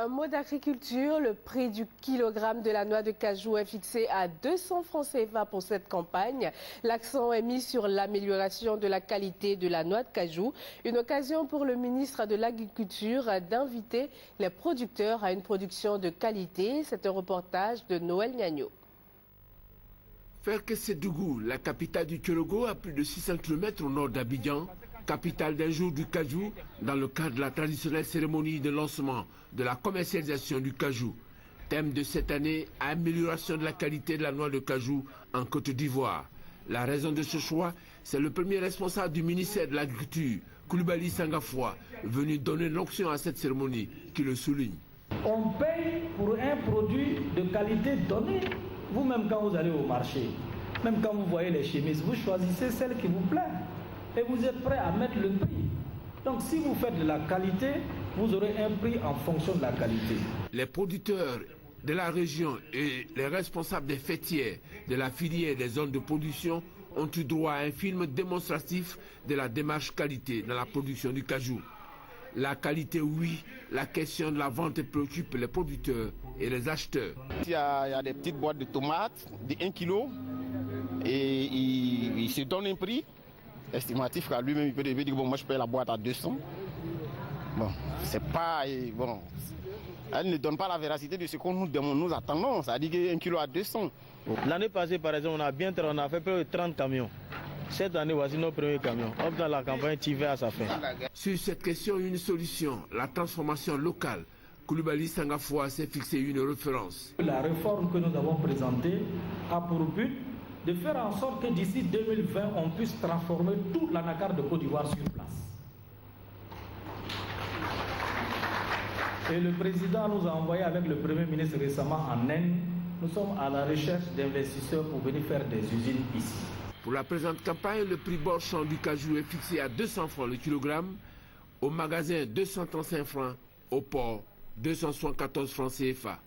Un mot d'agriculture, le prix du kilogramme de la noix de cajou est fixé à 200 francs CFA pour cette campagne. L'accent est mis sur l'amélioration de la qualité de la noix de cajou. Une occasion pour le ministre de l'Agriculture d'inviter les producteurs à une production de qualité. C'est un reportage de Noël Gnagno. Ferke-Sédougou, la capitale du Kélogo, à plus de 600 km au nord d'Abidjan, capitale d'un jour du cajou, dans le cadre de la traditionnelle cérémonie de lancement de la commercialisation du cajou. Thème de cette année, amélioration de la qualité de la noix de cajou en Côte d'Ivoire. La raison de ce choix, c'est le premier responsable du ministère de l'Agriculture, Coulibaly Sangafoua, venu donner l'onction à cette cérémonie, qui le souligne. On paye pour un produit de qualité donnée. Vous-même, quand vous allez au marché, même quand vous voyez les chemises, vous choisissez celle qui vous plaît et vous êtes prêt à mettre le prix. Donc si vous faites de la qualité, vous aurez un prix en fonction de la qualité. Les producteurs de la région et les responsables des fêtières de la filière des zones de production ont eu droit à un film démonstratif de la démarche qualité dans la production du cajou. La qualité, oui, la question de la vente préoccupe les producteurs et les acheteurs. Il y a des petites boîtes de tomates de 1 kg et il se donne un prix estimatif qu'à lui-même il peut dire bon, moi je paye la boîte à 200. Bon, c'est pas bon. Elle ne donne pas la véracité de ce qu'on nous attendons. Ça dit qu'un kilo à 200. L'année passée, par exemple, on a fait près de 30 camions. Cette année, voici nos premiers camions. Hop, dans la campagne tirée à sa fin. Sur cette question, une solution, la transformation locale. Coulibaly Sangafoua s'est fixé une référence. La réforme que nous avons présentée a pour but de faire en sorte que d'ici 2020, on puisse transformer toute l'anacarde de Côte d'Ivoire sur place. Et le président nous a envoyé avec le Premier ministre récemment en Inde. Nous sommes à la recherche d'investisseurs pour venir faire des usines ici. Pour la présente campagne, le prix borchant du cajou est fixé à 200 francs le kilogramme, au magasin 235 francs, au port 274 francs CFA.